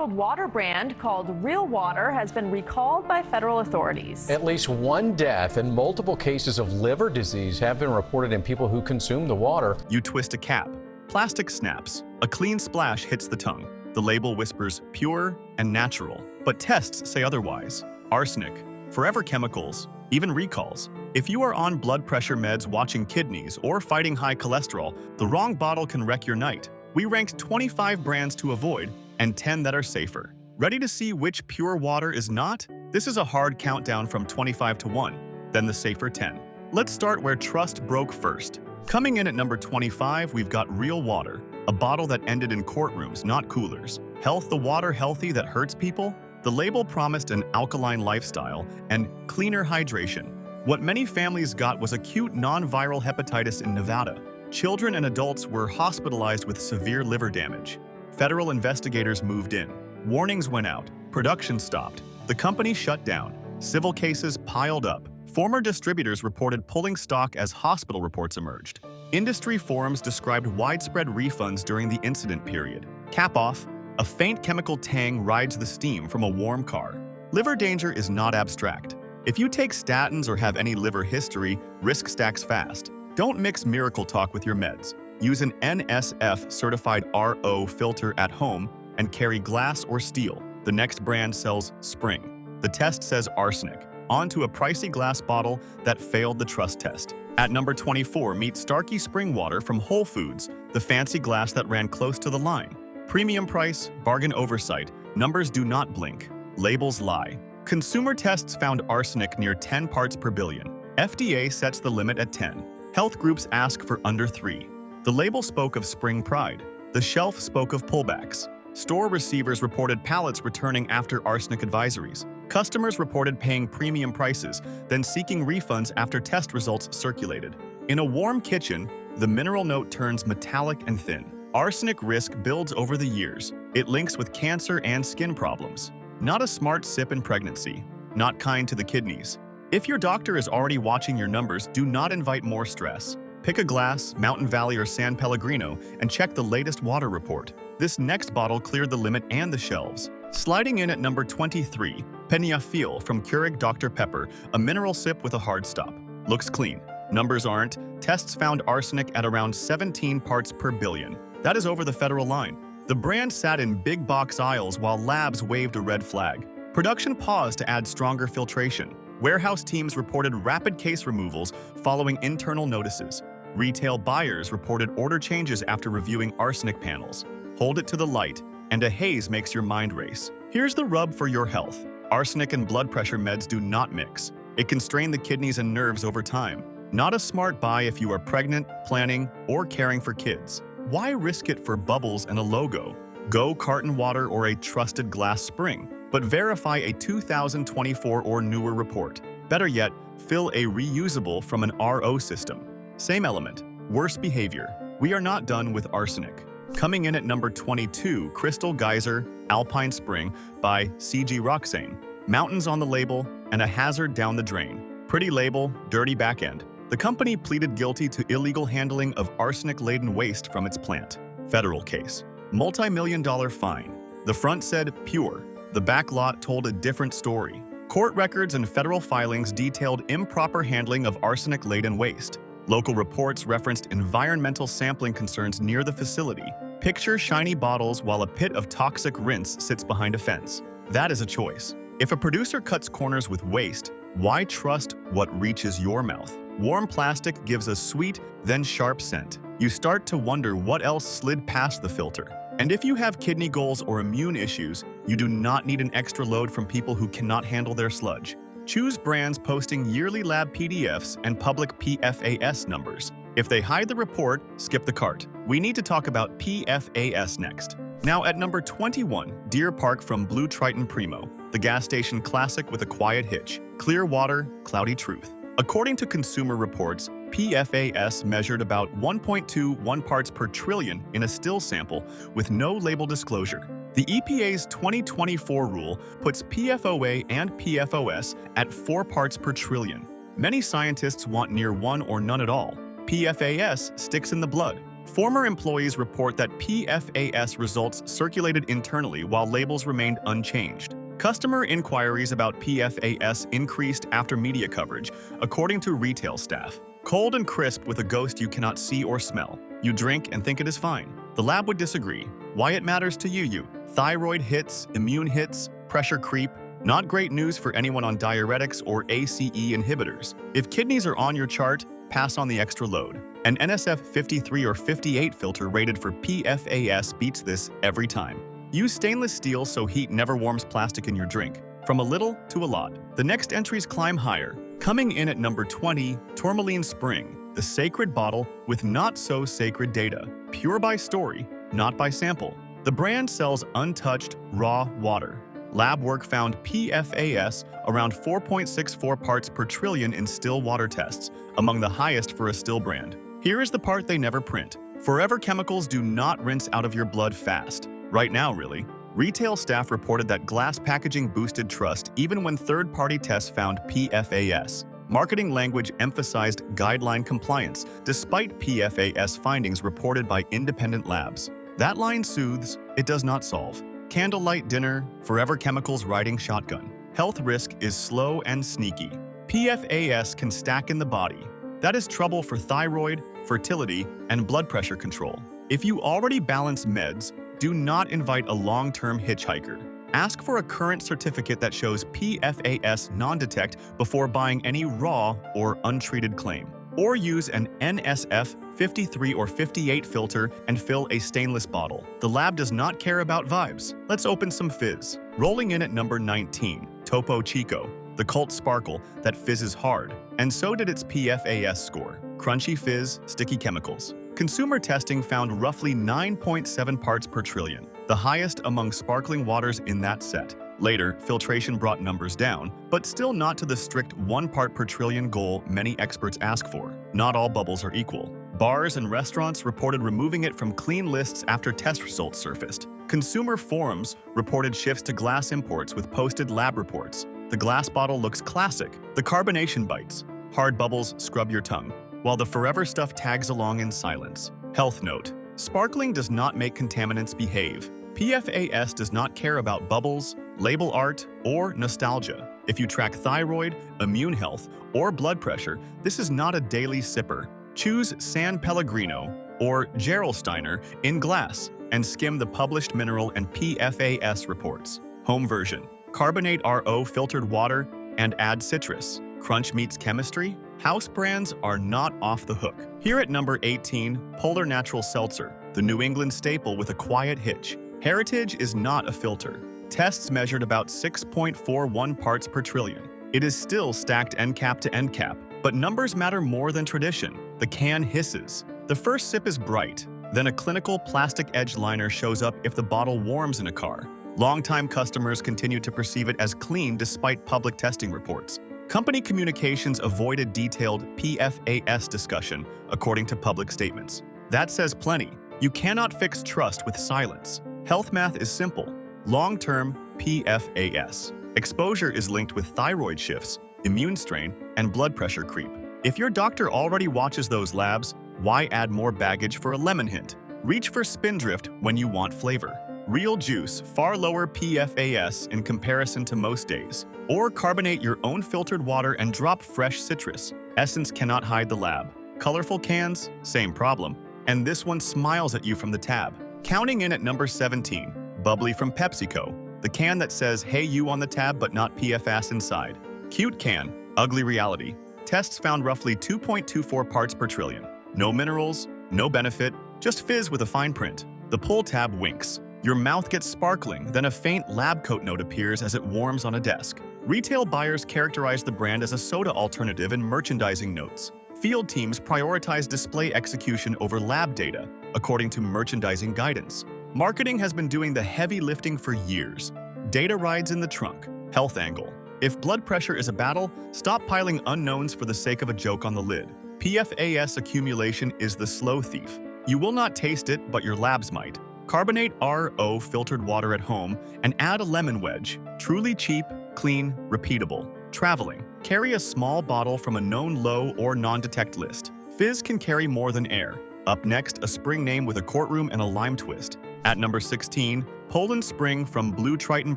Water brand called Real Water has been recalled by federal authorities. At least one death and multiple cases of liver disease have been reported in people who consume the water. You twist a cap. Plastic snaps. A clean splash hits the tongue. The label whispers pure and natural, but tests say otherwise. Arsenic, forever chemicals, even recalls. If you are on blood pressure meds watching kidneys or fighting high cholesterol, the wrong bottle can wreck your night. We ranked 25 brands to avoid and 10 that are safer. Ready to see which pure water is not? This is a hard countdown from 25 to 1, then the safer 10. Let's start where trust broke first. Coming in at number 25, we've got Real Water, a bottle that ended in courtrooms, not coolers. Health the water healthy that hurts people? The label promised an alkaline lifestyle and cleaner hydration. What many families got was acute non-viral hepatitis in Nevada. Children and adults were hospitalized with severe liver damage. Federal investigators moved in. Warnings went out. Production stopped. The company shut down. Civil cases piled up. Former distributors reported pulling stock as hospital reports emerged. Industry forums described widespread refunds during the incident period. Cap off, a faint chemical tang rides the steam from a warm car. Liver danger is not abstract. If you take statins or have any liver history, risk stacks fast. Don't mix Miracle Talk with your meds. Use an NSF-certified RO filter at home and carry glass or steel. The next brand sells Spring. The test says arsenic. Onto a pricey glass bottle that failed the trust test. At number 24, meet Starkey Spring Water from Whole Foods, the fancy glass that ran close to the line. Premium price, bargain oversight, numbers do not blink, labels lie. Consumer tests found arsenic near 10 parts per billion. FDA sets the limit at 10. Health groups ask for under 3. The label spoke of spring pride. The shelf spoke of pullbacks. Store receivers reported pallets returning after arsenic advisories. Customers reported paying premium prices, then seeking refunds after test results circulated. In a warm kitchen, the mineral note turns metallic and thin. Arsenic risk builds over the years. It links with cancer and skin problems. Not a smart sip in pregnancy. Not kind to the kidneys. If your doctor is already watching your numbers, do not invite more stress. Pick a glass, Mountain Valley or San Pellegrino, and check the latest water report. This next bottle cleared the limit and the shelves. Sliding in at number 23, Peñafiel from Keurig Dr. Pepper, a mineral sip with a hard stop. Looks clean. Numbers aren't. Tests found arsenic at around 17 parts per billion. That is over the federal line. The brand sat in big box aisles while labs waved a red flag. Production paused to add stronger filtration. Warehouse teams reported rapid case removals following internal notices. Retail buyers reported order changes after reviewing arsenic panels. Hold it to the light, and a haze makes your mind race. Here's the rub for your health. Arsenic and blood pressure meds do not mix. It can strain the kidneys and nerves over time. Not a smart buy if you are pregnant, planning, or caring for kids. Why risk it for bubbles and a logo? Go carton water or a trusted glass spring, but verify a 2024 or newer report. Better yet, fill a reusable from an RO system. Same element, worse behavior. We are not done with arsenic. Coming in at number 22, Crystal Geyser Alpine Spring by CG Roxane. Mountains on the label and a hazard down the drain. Pretty label, dirty back end. The company pleaded guilty to illegal handling of arsenic-laden waste from its plant. Federal case. Multi-million-dollar fine. The front said pure. The back lot told a different story. Court records and federal filings detailed improper handling of arsenic-laden waste. Local reports referenced environmental sampling concerns near the facility. Picture shiny bottles while a pit of toxic rinse sits behind a fence. That is a choice. If a producer cuts corners with waste, why trust what reaches your mouth? Warm plastic gives a sweet, then sharp scent. You start to wonder what else slid past the filter. And if you have kidney goals or immune issues, you do not need an extra load from people who cannot handle their sludge. Choose brands posting yearly lab PDFs and public PFAS numbers. If they hide the report, skip the cart. We need to talk about PFAS next. Now at number 21, Deer Park from Blue Triton Primo, the gas station classic with a quiet hitch. Clear water, cloudy truth. According to Consumer Reports, PFAS measured about 1.21 parts per trillion in a still sample with no label disclosure. The EPA's 2024 rule puts PFOA and PFOS at 4 parts per trillion. Many scientists want near 1 or none at all. PFAS sticks in the blood. Former employees report that PFAS results circulated internally while labels remained unchanged. Customer inquiries about PFAS increased after media coverage, according to retail staff. Cold and crisp with a ghost you cannot see or smell. You drink and think it is fine. The lab would disagree. Why it matters to you. Thyroid hits, immune hits, pressure creep. Not great news for anyone on diuretics or ACE inhibitors. If kidneys are on your chart, pass on the extra load. An NSF 53 or 58 filter rated for PFAS beats this every time. Use stainless steel so heat never warms plastic in your drink. From a little to a lot. The next entries climb higher. Coming in at number 20, Tourmaline Spring, the sacred bottle with not-so-sacred data. Pure by story, not by sample. The brand sells untouched, raw water. Lab work found PFAS around 4.64 parts per trillion in still water tests, among the highest for a still brand. Here is the part they never print. Forever chemicals do not rinse out of your blood fast. Right now, really. Retail staff reported that glass packaging boosted trust even when third-party tests found PFAS. Marketing language emphasized guideline compliance, despite PFAS findings reported by independent labs. That line soothes, it does not solve. Candlelight dinner, Forever Chemicals riding shotgun. Health risk is slow and sneaky. PFAS can stack in the body. That is trouble for thyroid, fertility, and blood pressure control. If you already balance meds, do not invite a long-term hitchhiker. Ask for a current certificate that shows PFAS non-detect before buying any raw or untreated claim. Or use an NSF 53 or 58 filter and fill a stainless bottle. The lab does not care about vibes. Let's open some fizz. Rolling in at number 19, Topo Chico, the cult sparkle that fizzes hard. And so did its PFAS score. Crunchy fizz, sticky chemicals. Consumer testing found roughly 9.7 parts per trillion, the highest among sparkling waters in that set. Later, filtration brought numbers down, but still not to the strict 1 part per trillion goal many experts ask for. Not all bubbles are equal. Bars and restaurants reported removing it from clean lists after test results surfaced. Consumer forums reported shifts to glass imports with posted lab reports. The glass bottle looks classic. The carbonation bites. Hard bubbles scrub your tongue, while the forever stuff tags along in silence. Health note: sparkling does not make contaminants behave. PFAS does not care about bubbles, label art, or nostalgia. If you track thyroid, immune health, or blood pressure, this is not a daily sipper. Choose San Pellegrino or Gerolsteiner in glass and skim the published mineral and PFAS reports. Home version: carbonate RO filtered water and add citrus. Crunch meets chemistry. House brands are not off the hook. Here at number 18, Polar Natural Seltzer, the New England staple with a quiet hitch. Heritage is not a filter. Tests measured about 6.41 parts per trillion. It is still stacked end cap to end cap, but numbers matter more than tradition. The can hisses. The first sip is bright, then a clinical plastic edge liner shows up if the bottle warms in a car. Longtime customers continue to perceive it as clean despite public testing reports. Company communications avoided detailed PFAS discussion, according to public statements. That says plenty. You cannot fix trust with silence. Health math is simple. Long-term PFAS. Exposure is linked with thyroid shifts, immune strain, and blood pressure creep. If your doctor already watches those labs, why add more baggage for a lemon hint? Reach for Spindrift when you want flavor. Real juice, far lower PFAS in comparison to most days. Or carbonate your own filtered water and drop fresh citrus. Essence cannot hide the lab. Colorful cans, same problem. And this one smiles at you from the tab. Counting in at number 17, Bubbly from PepsiCo, the can that says "Hey you" on the tab but not PFAS inside. Cute can, ugly reality. Tests found roughly 2.24 parts per trillion. No minerals, no benefit, just fizz with a fine print. The pull tab winks. Your mouth gets sparkling, then a faint lab coat note appears as it warms on a desk. Retail buyers characterize the brand as a soda alternative in merchandising notes. Field teams prioritize display execution over lab data, according to merchandising guidance. Marketing has been doing the heavy lifting for years. Data rides in the trunk. Health angle. If blood pressure is a battle, stop piling unknowns for the sake of a joke on the lid. PFAS accumulation is the slow thief. You will not taste it, but your labs might. Carbonate RO filtered water at home and add a lemon wedge. Truly cheap, clean, repeatable. Traveling. Carry a small bottle from a known low or non-detect list. Fizz can carry more than air. Up next, a spring name with a courtroom and a lime twist. At number 16, Poland Spring from Blue Triton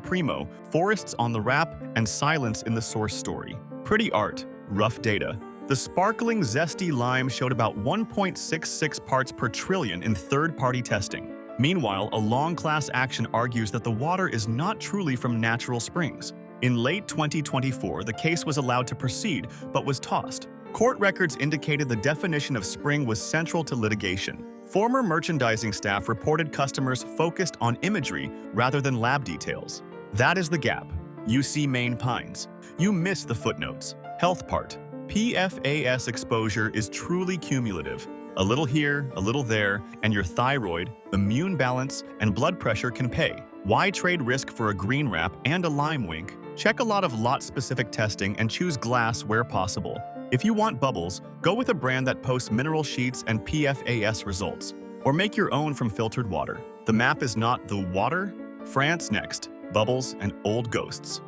Primo, forests on the wrap and silence in the source story. Pretty art, rough data. The sparkling, zesty lime showed about 1.66 parts per trillion in third-party testing. Meanwhile, a long class action argues that the water is not truly from natural springs. In late 2024, the case was allowed to proceed, but was tossed. Court records indicated the definition of spring was central to litigation. Former merchandising staff reported customers focused on imagery rather than lab details. That is the gap. You see Maine pines. You miss the footnotes. Health part. PFAS exposure is truly cumulative. A little here, a little there, and your thyroid, immune balance, and blood pressure can pay. Why trade risk for a green wrap and a lime wink? Check a lot of lot-specific testing and choose glass where possible. If you want bubbles, go with a brand that posts mineral sheets and PFAS results. Or make your own from filtered water. The map is not the water. France next. Bubbles and old ghosts.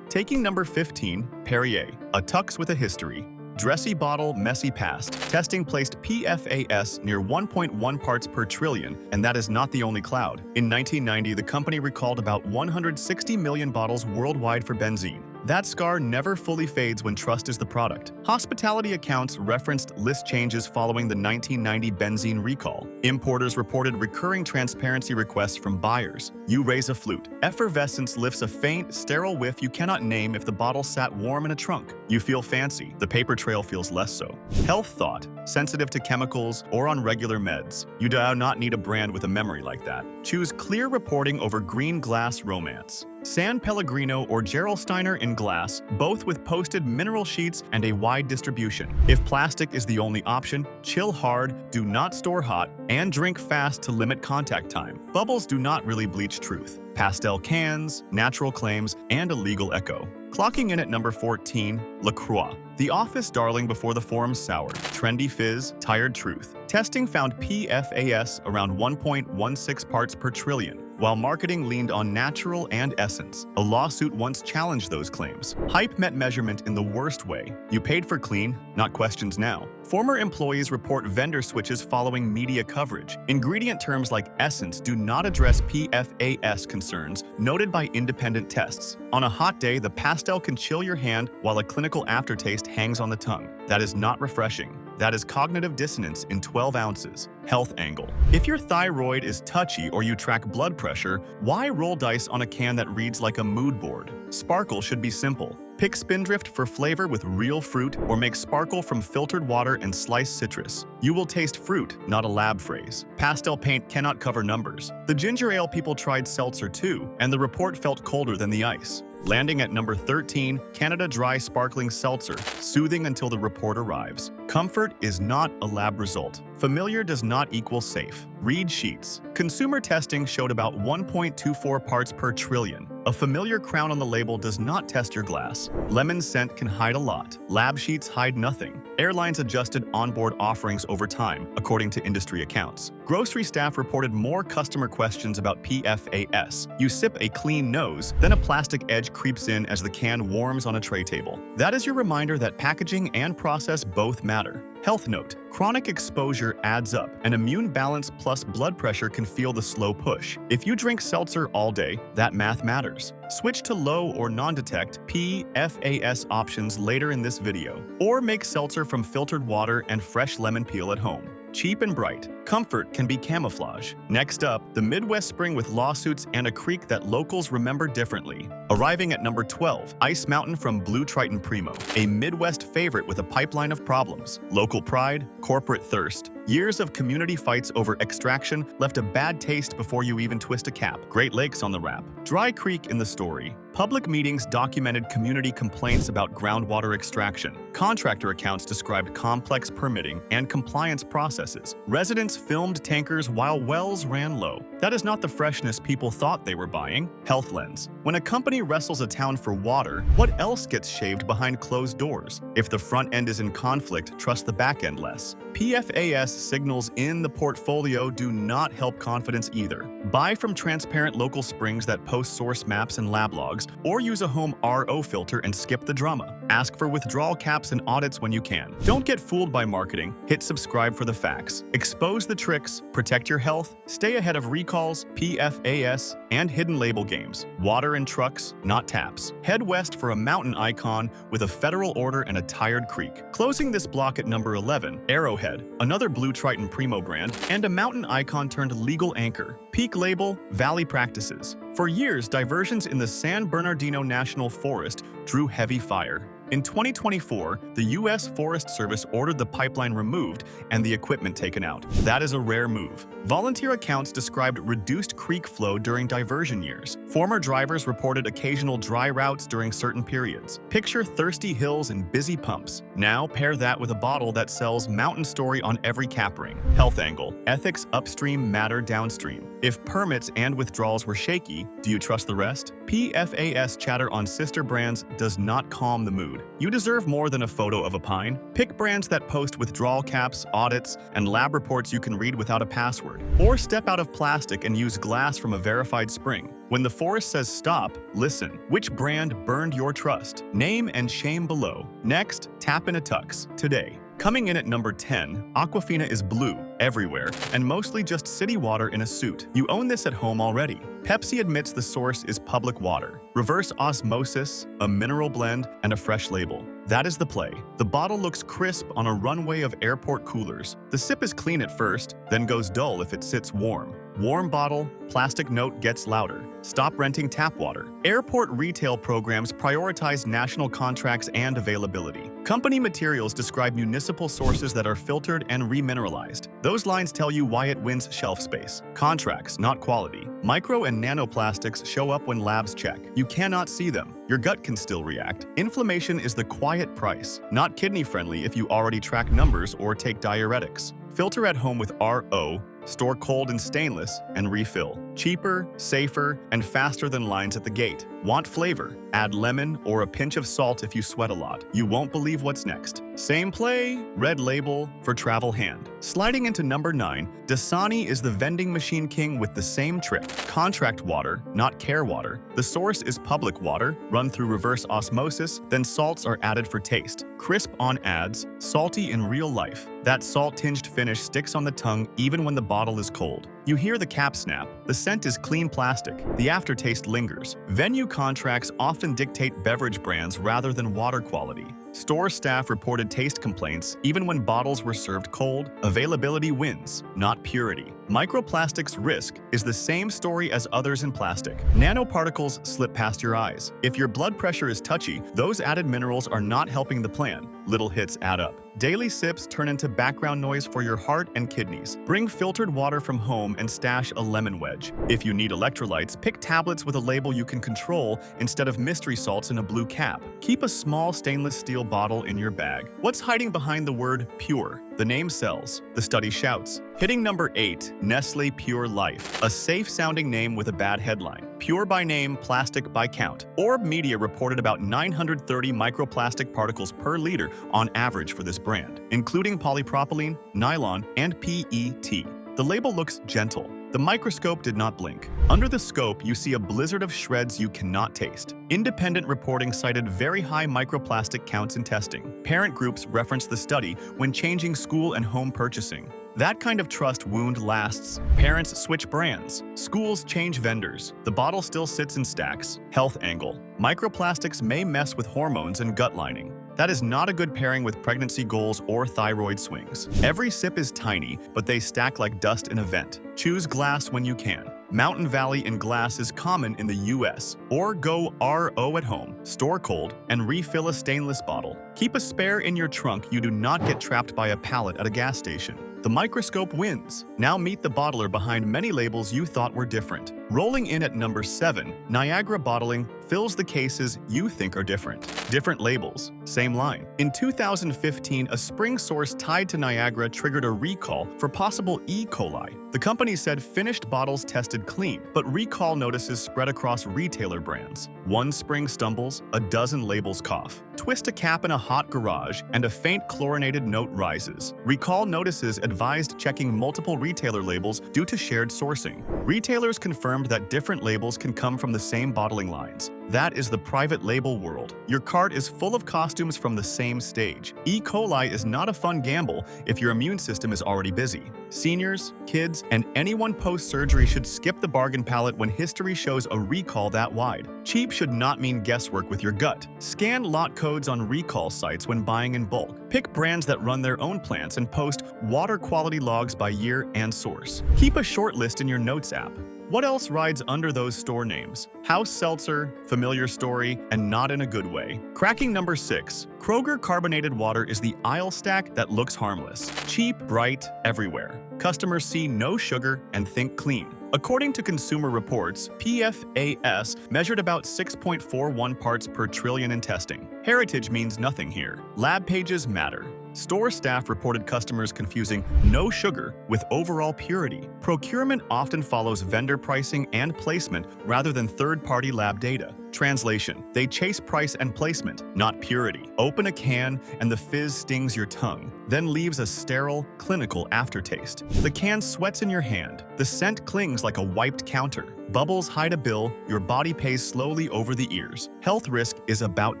Taking number 15, Perrier, a tux with a history. Dressy bottle, messy past. Testing placed PFAS near 1.1 parts per trillion, and that is not the only cloud. In 1990, the company recalled about 160 million bottles worldwide for benzene. That scar never fully fades when trust is the product. Hospitality accounts referenced list changes following the 1990 benzene recall. Importers reported recurring transparency requests from buyers. You raise a flute. Effervescence lifts a faint, sterile whiff you cannot name if the bottle sat warm in a trunk. You feel fancy. The paper trail feels less so. Health thought. Sensitive to chemicals or on regular meds. You do not need a brand with a memory like that. Choose clear reporting over green glass romance. San Pellegrino or Gerolsteiner in glass, both with posted mineral sheets and a wide distribution. If plastic is the only option, chill hard, do not store hot, and drink fast to limit contact time. Bubbles do not really bleach truth. Pastel cans, natural claims, and a legal echo. Clocking in at number 14, LaCroix. The office darling before the forums soured. Trendy fizz, tired truth. Testing found PFAS around 1.16 parts per trillion, while marketing leaned on natural and essence. A lawsuit once challenged those claims. Hype met measurement in the worst way. You paid for clean, not questions now. Former employees report vendor switches following media coverage. Ingredient terms like essence do not address PFAS concerns noted by independent tests. On a hot day, the pastel can chill your hand while a clinical aftertaste hangs on the tongue. That is not refreshing. That is cognitive dissonance in 12 ounces. Health angle. If your thyroid is touchy or you track blood pressure, why roll dice on a can that reads like a mood board? Sparkle should be simple. Pick Spindrift for flavor with real fruit or make sparkle from filtered water and sliced citrus. You will taste fruit, not a lab phrase. Pastel paint cannot cover numbers. The ginger ale people tried seltzer too, and the report felt colder than the ice. Landing at number 13, Canada Dry Sparkling Seltzer, soothing until the report arrives. Comfort is not a lab result. Familiar does not equal safe. Read sheets. Consumer testing showed about 1.24 parts per trillion. A familiar crown on the label does not test your glass. Lemon scent can hide a lot. Lab sheets hide nothing. Airlines adjusted onboard offerings over time, according to industry accounts. Grocery staff reported more customer questions about PFAS. You sip a clean nose, then a plastic edge creeps in as the can warms on a tray table. That is your reminder that packaging and process both matter. Health note: chronic exposure adds up, and immune balance plus blood pressure can feel the slow push. If you drink seltzer all day, that math matters. Switch to low or non-detect PFAS options later in this video, or make seltzer from filtered water and fresh lemon peel at home. Cheap and bright. Comfort can be camouflage. Next up, the Midwest Spring with lawsuits and a creek that locals remember differently. Arriving at number 12, Ice Mountain from Blue Triton Primo, a Midwest favorite with a pipeline of problems. Local pride, corporate thirst. Years of community fights over extraction left a bad taste before you even twist a cap. Great Lakes on the wrap. Dry Creek in the story. Public meetings documented community complaints about groundwater extraction. Contractor accounts described complex permitting and compliance processes. Residents filmed tankers while wells ran low. That is not the freshness people thought they were buying. Health lens. When a company wrestles a town for water, what else gets shaved behind closed doors? If the front end is in conflict, trust the back end less. PFAS signals in the portfolio do not help confidence either. Buy from transparent local springs that post source maps and lab logs, or use a home RO filter and skip the drama. Ask for withdrawal caps and audits when you can. Don't get fooled by marketing. Hit subscribe for the facts. Exposé Knows the tricks, protect your health, stay ahead of recalls, PFAS, and hidden label games. Water in trucks, not taps. Head west for a mountain icon with a federal order and a tired creek. Closing this block at number 11, Arrowhead, another Blue Triton Primo brand, and a mountain icon turned legal anchor. Peak label, Valley Practices. For years, diversions in the San Bernardino National Forest drew heavy fire. In 2024, the U.S. Forest Service ordered the pipeline removed and the equipment taken out. That is a rare move. Volunteer accounts described reduced creek flow during diversion years. Former drivers reported occasional dry routes during certain periods. Picture thirsty hills and busy pumps. Now pair that with a bottle that sells Mountain Story on every cap ring. Health angle. Ethics upstream matter downstream. If permits and withdrawals were shaky, do you trust the rest? PFAS chatter on sister brands does not calm the mood. You deserve more than a photo of a pine. Pick brands that post withdrawal caps, audits, and lab reports you can read without a password. Or step out of plastic and use glass from a verified spring. When the forest says stop, listen. Which brand burned your trust? Name and shame below. Next, tap in a tux today. Coming in at number 10, Aquafina is blue, everywhere, and mostly just city water in a suit. You own this at home already. Pepsi admits the source is public water. Reverse osmosis, a mineral blend, and a fresh label. That is the play. The bottle looks crisp on a runway of airport coolers. The sip is clean at first, then goes dull if it sits warm. Warm bottle, plastic note gets louder. Stop renting tap water. Airport retail programs prioritize national contracts and availability. Company materials describe municipal sources that are filtered and remineralized. Those lines tell you why it wins shelf space. Contracts, not quality. Micro and nanoplastics show up when labs check. You cannot see them. Your gut can still react. Inflammation is the quiet price, not kidney-friendly if you already track numbers or take diuretics. Filter at home with RO, store cold and stainless, and refill. Cheaper, safer, and faster than lines at the gate. Want flavor? Add lemon or a pinch of salt if you sweat a lot. You won't believe what's next. Same play, red label for travel hand. Sliding into number 9, Dasani is the vending machine king with the same trick. Contract water, not care water. The source is public water, run through reverse osmosis, then salts are added for taste. Crisp on ads, salty in real life. That salt-tinged finish sticks on the tongue even when the bottle is cold. You hear the cap snap. The scent is clean plastic. The aftertaste lingers. Venue contracts often dictate beverage brands rather than water quality. Store staff reported taste complaints even when bottles were served cold. Availability wins, not purity. Microplastics risk is the same story as others in plastic. Nanoparticles slip past your eyes. If your blood pressure is touchy, those added minerals are not helping the plan. Little hits add up. Daily sips turn into background noise for your heart and kidneys. Bring filtered water from home and stash a lemon wedge. If you need electrolytes, pick tablets with a label you can control instead of mystery salts in a blue cap. Keep a small stainless steel bottle in your bag. What's hiding behind the word pure? The name sells. The study shouts. Hitting number 8, Nestle Pure Life. A safe-sounding name with a bad headline. Pure by name, plastic by count. Orb Media reported about 930 microplastic particles per liter on average for this brand, including polypropylene, nylon, and PET. The label looks gentle. The microscope did not blink. Under the scope, you see a blizzard of shreds you cannot taste. Independent reporting cited very high microplastic counts in testing. Parent groups referenced the study when changing school and home purchasing. That kind of trust wound lasts. Parents switch brands. Schools change vendors. The bottle still sits in stacks. Health angle. Microplastics may mess with hormones and gut lining. That is not a good pairing with pregnancy goals or thyroid swings. Every sip is tiny, but they stack like dust in a vent. Choose glass when you can. Mountain Valley in glass is common in the US. Or go RO at home, store cold, and refill a stainless bottle. Keep a spare in your trunk. You do not get trapped by a pallet at a gas station. The microscope wins. Now meet the bottler behind many labels you thought were different. Rolling in at number 7, Niagara Bottling fills the cases you think are different. Different labels, same line. In 2015, a spring source tied to Niagara triggered a recall for possible E. coli. The company said finished bottles tested clean, but recall notices spread across retailer brands. One spring stumbles, a dozen labels cough. Twist a cap in a hot garage, and a faint chlorinated note rises. Recall notices advised checking multiple retailer labels due to shared sourcing. Retailers confirmed that different labels can come from the same bottling lines. That is the private label world. Your cart is full of costumes from the same stage. E. coli is not a fun gamble if your immune system is already busy. Seniors, kids, and anyone post-surgery should skip the bargain pallet when history shows a recall that wide. Cheap should not mean guesswork with your gut. Scan lot codes on recall sites when buying in bulk. Pick brands that run their own plants and post water quality logs by year and source. Keep a short list in your notes app. What else rides under those store names? House Seltzer, familiar story, and not in a good way. Cracking number 6. Kroger carbonated water is the aisle stack that looks harmless. Cheap, bright, everywhere. Customers see no sugar and think clean. According to Consumer Reports, PFAS measured about 6.41 parts per trillion in testing. Heritage means nothing here. Lab pages matter. Store staff reported customers confusing no sugar with overall purity. Procurement often follows vendor pricing and placement rather than third-party lab data. Translation: they chase price and placement, not purity. Open a can and the fizz stings your tongue, then leaves a sterile, clinical aftertaste. The can sweats in your hand. The scent clings like a wiped counter. Bubbles hide a bill, your body pays slowly over the ears. Health risk is about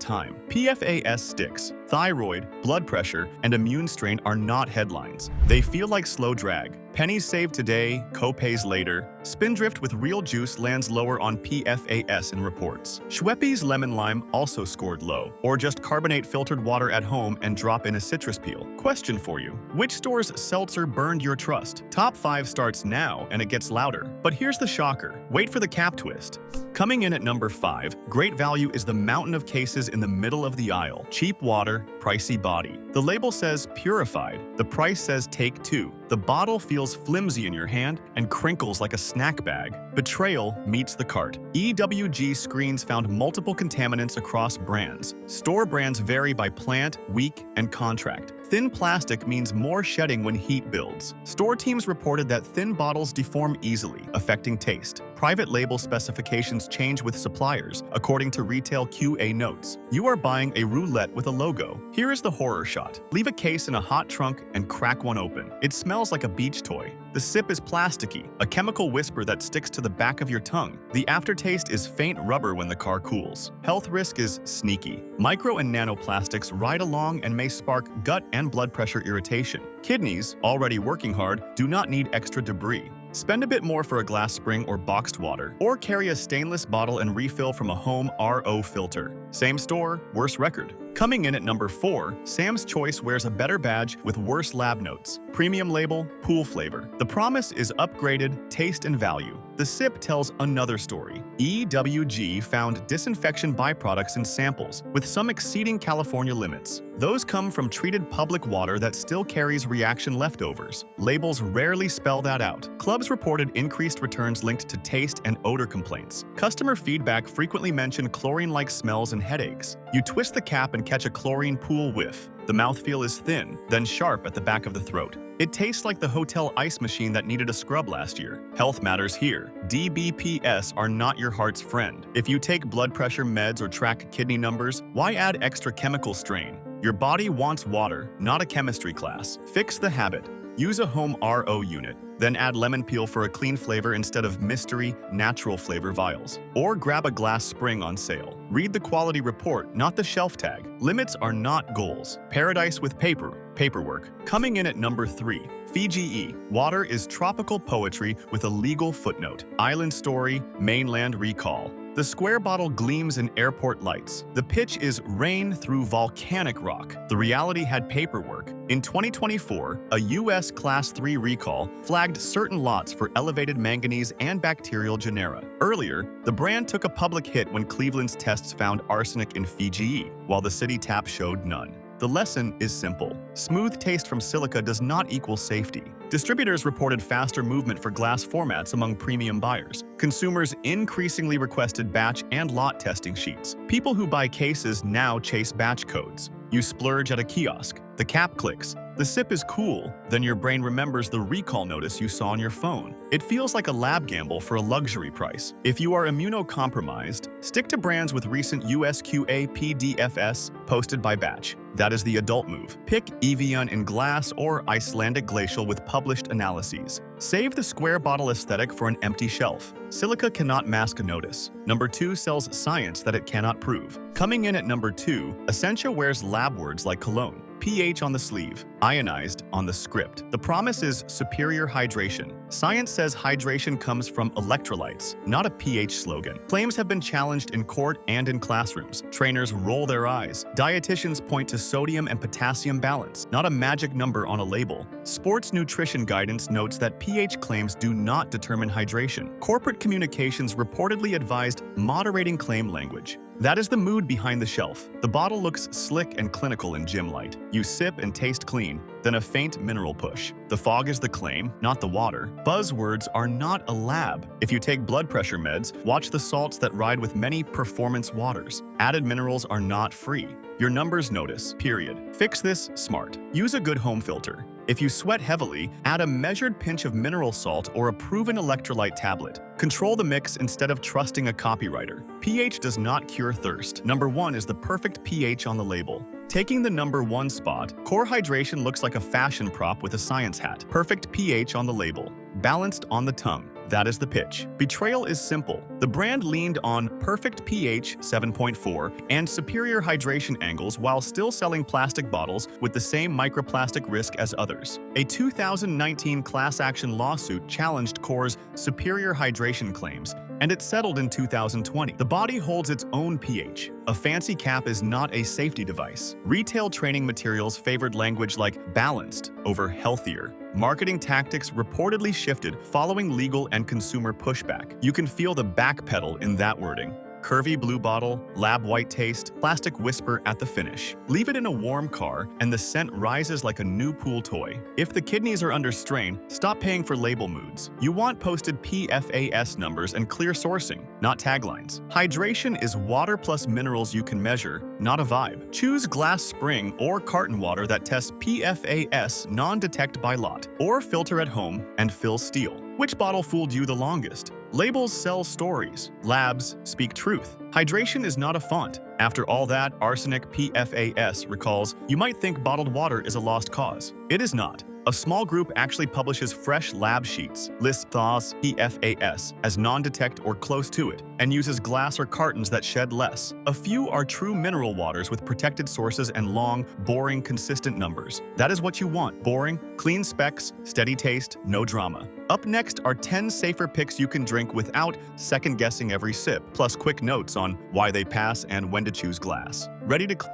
time. PFAS sticks. Thyroid, blood pressure, and immune strain are not headlines. They feel like slow drag. Pennies saved today, co-pays later. Spindrift with real juice lands lower on PFAS in reports. Schweppes Lemon Lime also scored low. Or just carbonate filtered water at home and drop in a citrus peel. Question for you: which store's seltzer burned your trust? Top 5 starts now and it gets louder. But here's the shocker. Wait for the cap twist. Coming in at number 5, great value is the mountain of cases in the middle of the aisle. Cheap water, pricey body. The label says purified. The price says take 2. The bottle feels flimsy in your hand and crinkles like a snack bag. Betrayal meets the cart. EWG screens found multiple contaminants across brands. Store brands vary by plant, week, and contract. Thin plastic means more shedding when heat builds. Store teams reported that thin bottles deform easily, affecting taste. Private label specifications change with suppliers, according to retail QA notes. You are buying a roulette with a logo. Here is the horror shot. Leave a case in a hot trunk and crack one open. It smells like a beach toy. The sip is plasticky, a chemical whisper that sticks to the back of your tongue. The aftertaste is faint rubber when the car cools. Health risk is sneaky. Micro and nanoplastics ride along and may spark gut and blood pressure irritation. Kidneys, already working hard, do not need extra debris. Spend a bit more for a glass spring or boxed water, or carry a stainless bottle and refill from a home RO filter. Same store, worse record. Coming in at number 4, Sam's Choice wears a better badge with worse lab notes. Premium label, pool flavor. The promise is upgraded taste and value. The sip tells another story. EWG found disinfection byproducts in samples, with some exceeding California limits. Those come from treated public water that still carries reaction leftovers. Labels rarely spell that out. Clubs reported increased returns linked to taste and odor complaints. Customer feedback frequently mentioned chlorine-like smells and headaches. You twist the cap and catch a chlorine pool whiff. The mouthfeel is thin, then sharp at the back of the throat. It tastes like the hotel ice machine that needed a scrub last year. Health matters here. DBPS are not your heart's friend. If you take blood pressure meds or track kidney numbers, why add extra chemical strain? Your body wants water, not a chemistry class. Fix the habit. Use a home RO unit, then add lemon peel for a clean flavor instead of mystery, natural flavor vials. Or grab a glass spring on sale. Read the quality report, not the shelf tag. Limits are not goals. Paradise with paperwork. Coming in at number 3, Fiji. Water is tropical poetry with a legal footnote. Island story, mainland recall. The square bottle gleams in airport lights. The pitch is rain through volcanic rock. The reality had paperwork. In 2024, a U.S. Class 3 recall flagged certain lots for elevated manganese and bacterial genera. Earlier, the brand took a public hit when Cleveland's tests found arsenic in Fiji, while the city tap showed none. The lesson is simple. Smooth taste from silica does not equal safety. Distributors reported faster movement for glass formats among premium buyers. Consumers increasingly requested batch and lot testing sheets. People who buy cases now chase batch codes. You splurge at a kiosk. The cap clicks. The sip is cool, then your brain remembers the recall notice you saw on your phone. It feels like a lab gamble for a luxury price. If you are immunocompromised, stick to brands with recent USQA PFAS posted by batch. That is the adult move. Pick Evian in glass or Icelandic glacial with published analyses. Save the square bottle aesthetic for an empty shelf. Silica cannot mask a notice. Number 2 sells science that it cannot prove. Coming in at number 2, Essentia wears lab words like cologne. pH on the sleeve, ionized on the script. The promise is superior hydration. Science says hydration comes from electrolytes, not a pH slogan. Claims have been challenged in court and in classrooms. Trainers roll their eyes. Dietitians point to sodium and potassium balance, not a magic number on a label. Sports nutrition guidance notes that pH claims do not determine hydration. Corporate communications reportedly advised moderating claim language. That is the mood behind the shelf. The bottle looks slick and clinical in gym light. You sip and taste clean, then a faint mineral push. The fog is the claim, not the water. Buzzwords are not a lab. If you take blood pressure meds, watch the salts that ride with many performance waters. Added minerals are not free. Your numbers notice, period. Fix this smart. Use a good home filter. If you sweat heavily, add a measured pinch of mineral salt or a proven electrolyte tablet. Control the mix instead of trusting a copywriter. pH does not cure thirst. Number 1 is the perfect pH on the label. Taking the number 1 spot, Core Hydration looks like a fashion prop with a science hat. Perfect pH on the label. Balanced on the tongue. That is the pitch. Betrayal is simple. The brand leaned on perfect pH 7.4 and superior hydration angles while still selling plastic bottles with the same microplastic risk as others. A 2019 class action lawsuit challenged Core's superior hydration claims, and it settled in 2020. The body holds its own pH. A fancy cap is not a safety device. Retail training materials favored language like balanced over healthier. Marketing tactics reportedly shifted following legal and consumer pushback. You can feel the backpedal in that wording. Curvy blue bottle, lab white taste, plastic whisper at the finish. Leave it in a warm car and the scent rises like a new pool toy. If the kidneys are under strain, stop paying for label moods. You want posted PFAS numbers and clear sourcing, not taglines. Hydration is water plus minerals you can measure, not a vibe. Choose glass spring or carton water that tests PFAS non-detect by lot, or filter at home and fill steel. Which bottle fooled you the longest? Labels sell stories. Labs speak truth. Hydration is not a font. After all that arsenic PFAS recalls, you might think bottled water is a lost cause. It is not. A small group actually publishes fresh lab sheets, lists PFAS as non-detect or close to it, and uses glass or cartons that shed less. A few are true mineral waters with protected sources and long, boring, consistent numbers. That is what you want. Boring, clean specs, steady taste, no drama. Up next are 10 safer picks you can drink without second-guessing every sip, plus quick notes on why they pass and when to choose glass.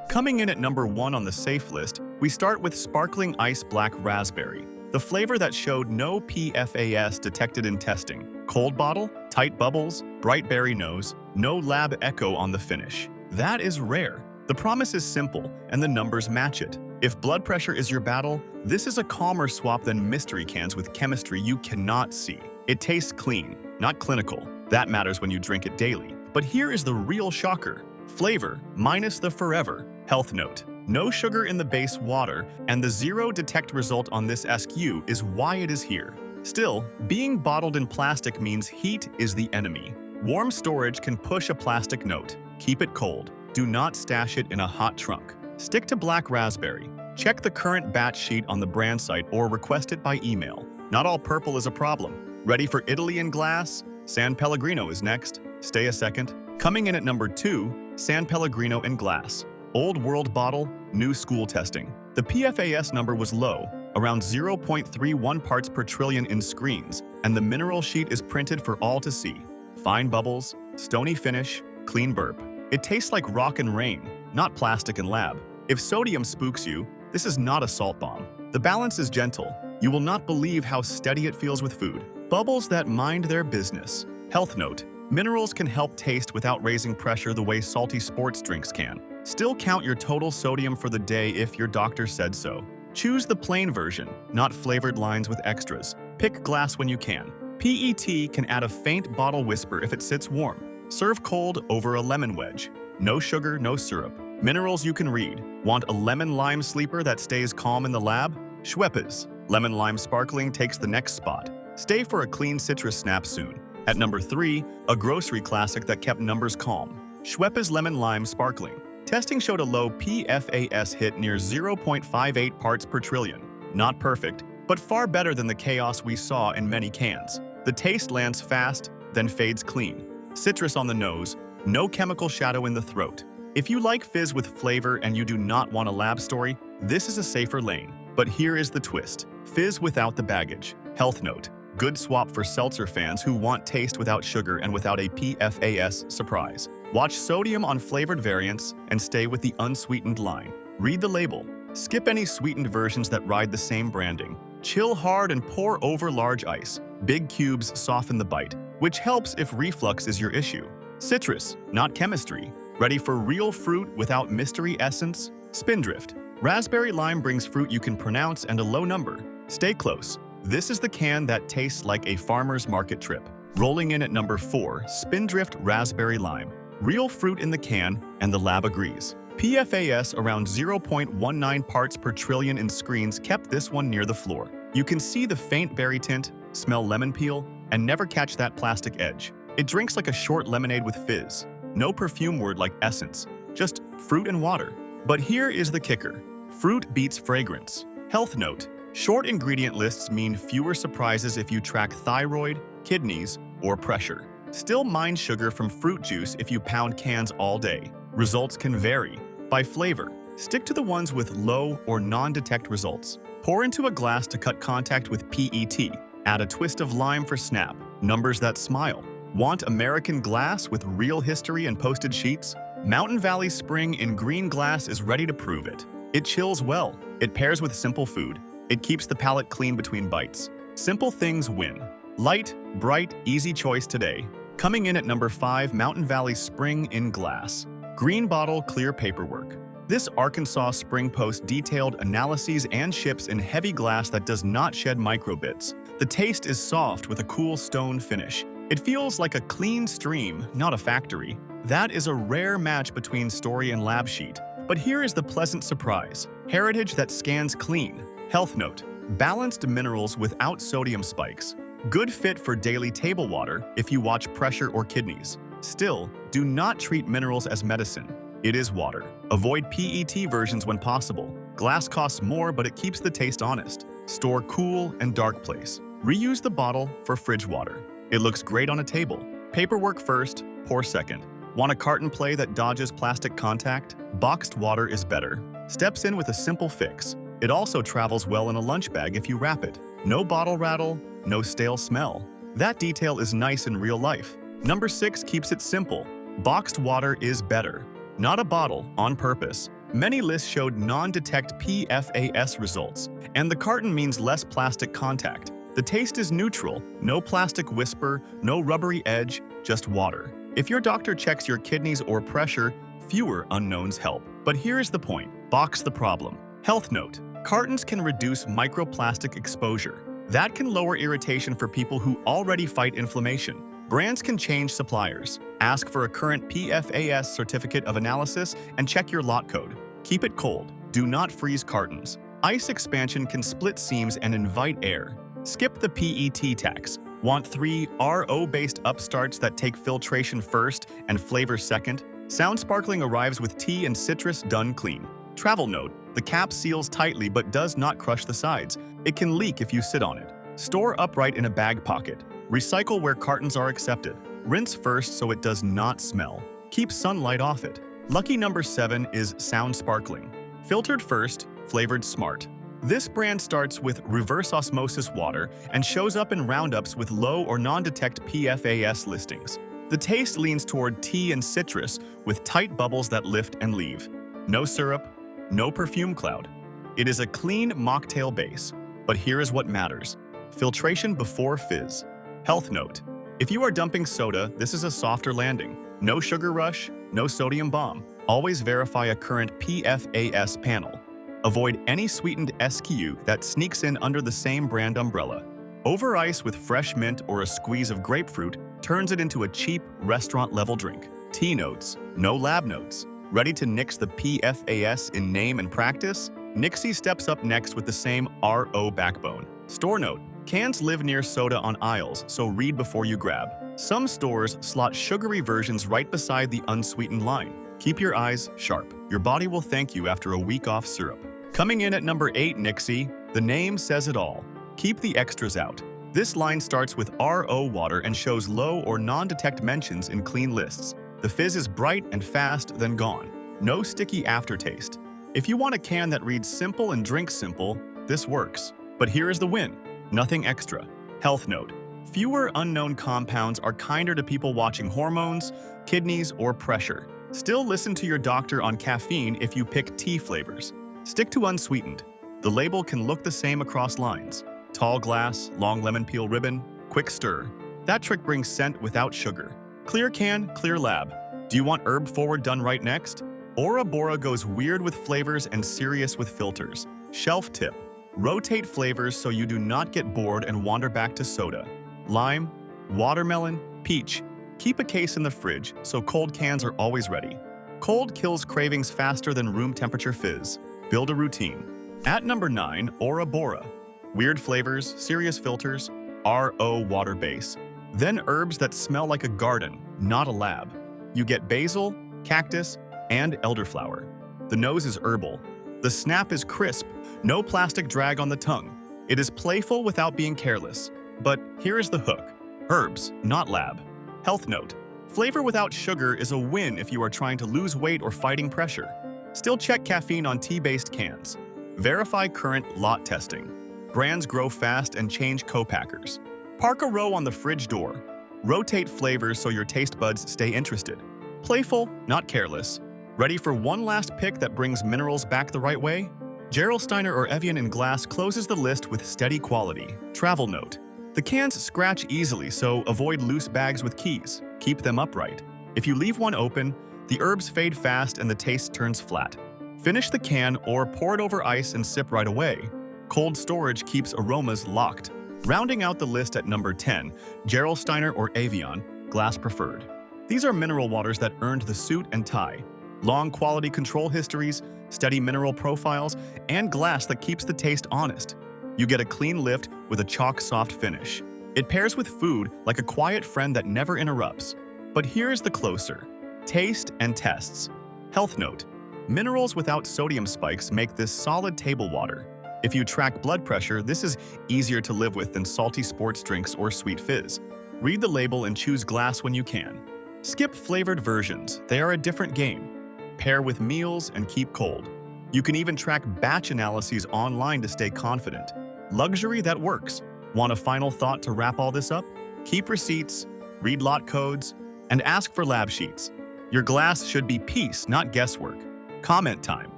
Coming in at number 1 on the safe list, we start with Sparkling Ice Black Raspberry, the flavor that showed no PFAS detected in testing. Cold bottle, tight bubbles, bright berry nose, no lab echo on the finish. That is rare. The promise is simple, and the numbers match it. If blood pressure is your battle, this is a calmer swap than mystery cans with chemistry you cannot see. It tastes clean, not clinical. That matters when you drink it daily. But here is the real shocker. Flavor minus the forever. Health note. No sugar in the base water, and the zero detect result on this SKU is why it is here. Still, being bottled in plastic means heat is the enemy. Warm storage can push a plastic note. Keep it cold. Do not stash it in a hot trunk. Stick to black raspberry. Check the current batch sheet on the brand site or request it by email. Not all purple is a problem. Ready for Italy in glass? San Pellegrino is next. Stay a second. Coming in at number 2, San Pellegrino in glass. Old world bottle, new school testing. The PFAS number was low, around 0.31 parts per trillion in screens, and the mineral sheet is printed for all to see. Fine bubbles, stony finish, clean burp. It tastes like rock and rain, not plastic and lab. If sodium spooks you, this is not a salt bomb. The balance is gentle. You will not believe how steady it feels with food. Bubbles that mind their business. Health note. Minerals can help taste without raising pressure the way salty sports drinks can. Still count your total sodium for the day if your doctor said so. Choose the plain version, not flavored lines with extras. Pick glass when you can. PET can add a faint bottle whisper if it sits warm. Serve cold over a lemon wedge. No sugar, no syrup. Minerals you can read. Want a lemon-lime sleeper that stays calm in the lab? Schweppes Lemon Lime Sparkling takes the next spot. Stay for a clean citrus snap soon. At number 3, a grocery classic that kept numbers calm. Schweppes Lemon Lime Sparkling. Testing showed a low PFAS hit near 0.58 parts per trillion. Not perfect, but far better than the chaos we saw in many cans. The taste lands fast, then fades clean. Citrus on the nose, no chemical shadow in the throat. If you like fizz with flavor and you do not want a lab story, this is a safer lane. But here is the twist. Fizz without the baggage. Health note. Good swap for seltzer fans who want taste without sugar and without a PFAS surprise. Watch sodium on flavored variants and stay with the unsweetened line. Read the label. Skip any sweetened versions that ride the same branding. Chill hard and pour over large ice. Big cubes soften the bite, which helps if reflux is your issue. Citrus, not chemistry. Ready for real fruit without mystery essence? Spindrift. Raspberry lime brings fruit you can pronounce and a low number. Stay close. This is the can that tastes like a farmer's market trip. Rolling in at number 4, Spindrift Raspberry Lime. Real fruit in the can, and the lab agrees. PFAS around 0.19 parts per trillion in screens kept this one near the floor. You can see the faint berry tint, smell lemon peel, and never catch that plastic edge. It drinks like a short lemonade with fizz. No perfume word like essence, just fruit and water. But here is the kicker. Fruit beats fragrance. Health note. Short ingredient lists mean fewer surprises if you track thyroid, kidneys, or pressure. Still mind sugar from fruit juice if you pound cans all day. Results can vary. By flavor, stick to the ones with low or non-detect results. Pour into a glass to cut contact with PET. Add a twist of lime for snap. Numbers that smile. Want American glass with real history and posted sheets? Mountain Valley Spring in green glass is ready to prove it. It chills well. It pairs with simple food. It keeps the palate clean between bites. Simple things win. Light, bright, easy choice today. Coming in at number 5, Mountain Valley Spring in glass. Green bottle, clear paperwork. This Arkansas Spring posts detailed analyses and ships in heavy glass that does not shed microbits. The taste is soft with a cool stone finish. It feels like a clean stream, not a factory. That is a rare match between story and lab sheet. But here is the pleasant surprise. Heritage that scans clean. Health note. Balanced minerals without sodium spikes. Good fit for daily table water if you watch pressure or kidneys. Still, do not treat minerals as medicine. It is water. Avoid PET versions when possible. Glass costs more, but it keeps the taste honest. Store cool and dark place. Reuse the bottle for fridge water. It looks great on a table. Paperwork first, pour second. Want a carton play that dodges plastic contact? Boxed water is better. Steps in with a simple fix. It also travels well in a lunch bag if you wrap it. No bottle rattle, no stale smell. That detail is nice in real life. Number 6 keeps it simple. Boxed water is better. Not a bottle, on purpose. Many lists showed non-detect PFAS results, and the carton means less plastic contact. The taste is neutral, no plastic whisper, no rubbery edge, just water. If your doctor checks your kidneys or pressure, fewer unknowns help. But here is the point. Box the problem. Health note. Cartons can reduce microplastic exposure. That can lower irritation for people who already fight inflammation. Brands can change suppliers. Ask for a current PFAS certificate of analysis and check your lot code. Keep it cold. Do not freeze cartons. Ice expansion can split seams and invite air. Skip the PET tax. Want 3 RO-based upstarts that take filtration first and flavor second? Sound Sparkling arrives with tea and citrus done clean. Travel note. The cap seals tightly but does not crush the sides. It can leak if you sit on it. Store upright in a bag pocket. Recycle where cartons are accepted. Rinse first so it does not smell. Keep sunlight off it. Lucky number 7 is Sound Sparkling. Filtered first, flavored smart. This brand starts with reverse osmosis water and shows up in roundups with low or non-detect PFAS listings. The taste leans toward tea and citrus with tight bubbles that lift and leave. No syrup, no perfume cloud. It is a clean mocktail base. But here is what matters. Filtration before fizz. Health note. If you are dumping soda, this is a softer landing. No sugar rush, no sodium bomb. Always verify a current PFAS panel. Avoid any sweetened SKU that sneaks in under the same brand umbrella. Over ice with fresh mint or a squeeze of grapefruit turns it into a cheap restaurant-level drink. Tea notes, no lab notes. Ready to nix the PFAS in name and practice? Nixie steps up next with the same RO backbone. Store note: cans live near soda on aisles, so read before you grab. Some stores slot sugary versions right beside the unsweetened line. Keep your eyes sharp. Your body will thank you after a week off syrup. Coming in at number 8, Nixie. The name says it all. Keep the extras out. This line starts with RO water and shows low or non-detect mentions in clean lists. The fizz is bright and fast, then gone. No sticky aftertaste. If you want a can that reads simple and drinks simple, this works. But here is the win. Nothing extra. Health note: fewer unknown compounds are kinder to people watching hormones, kidneys, or pressure. Still listen to your doctor on caffeine if you pick tea flavors. Stick to unsweetened. The label can look the same across lines. Tall glass, long lemon peel ribbon, quick stir. That trick brings scent without sugar. Clear can, clear lab. Do you want herb forward done right next? Ora Bora goes weird with flavors and serious with filters. Shelf tip: rotate flavors so you do not get bored and wander back to soda. Lime, watermelon, peach. Keep a case in the fridge so cold cans are always ready. Cold kills cravings faster than room temperature fizz. Build a routine. At number 9, Ora Bora. Weird flavors, serious filters, RO water base. Then herbs that smell like a garden, not a lab. You get basil, cactus, and elderflower. The nose is herbal. The snap is crisp, no plastic drag on the tongue. It is playful without being careless. But here is the hook: herbs, not lab. Health note: flavor without sugar is a win if you are trying to lose weight or fighting pressure. Still check caffeine on tea-based cans. Verify current lot testing. Brands grow fast and change co-packers. Park a row on the fridge door. Rotate flavors so your taste buds stay interested. Playful, not careless. Ready for one last pick that brings minerals back the right way? Gerolsteiner or Evian in glass closes the list with steady quality. Travel note: the cans scratch easily, so avoid loose bags with keys. Keep them upright. If you leave one open, the herbs fade fast and the taste turns flat. Finish the can or pour it over ice and sip right away. Cold storage keeps aromas locked. Rounding out the list at number 10, Gerolsteiner or Evian, glass preferred. These are mineral waters that earned the suit and tie. Long quality control histories, steady mineral profiles, and glass that keeps the taste honest. You get a clean lift with a chalk-soft finish. It pairs with food like a quiet friend that never interrupts. But here's the closer: taste and tests. Health note: minerals without sodium spikes make this solid table water. If you track blood pressure, this is easier to live with than salty sports drinks or sweet fizz. Read the label and choose glass when you can. Skip flavored versions, they are a different game. Pair with meals and keep cold. You can even track batch analyses online to stay confident. Luxury that works. Want a final thought to wrap all this up? Keep receipts, read lot codes, and ask for lab sheets. Your glass should be peace, not guesswork. Comment time.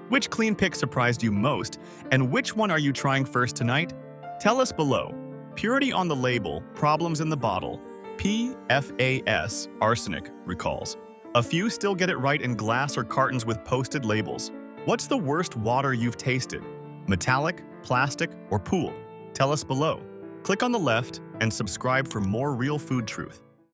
Which clean pick surprised you most, and which one are you trying first tonight? Tell us below. Purity on the label, problems in the bottle. PFAS, arsenic, recalls. A few still get it right in glass or cartons with posted labels. What's the worst water you've tasted? Metallic, plastic, or pool? Tell us below. Click on the left and subscribe for more real food truth.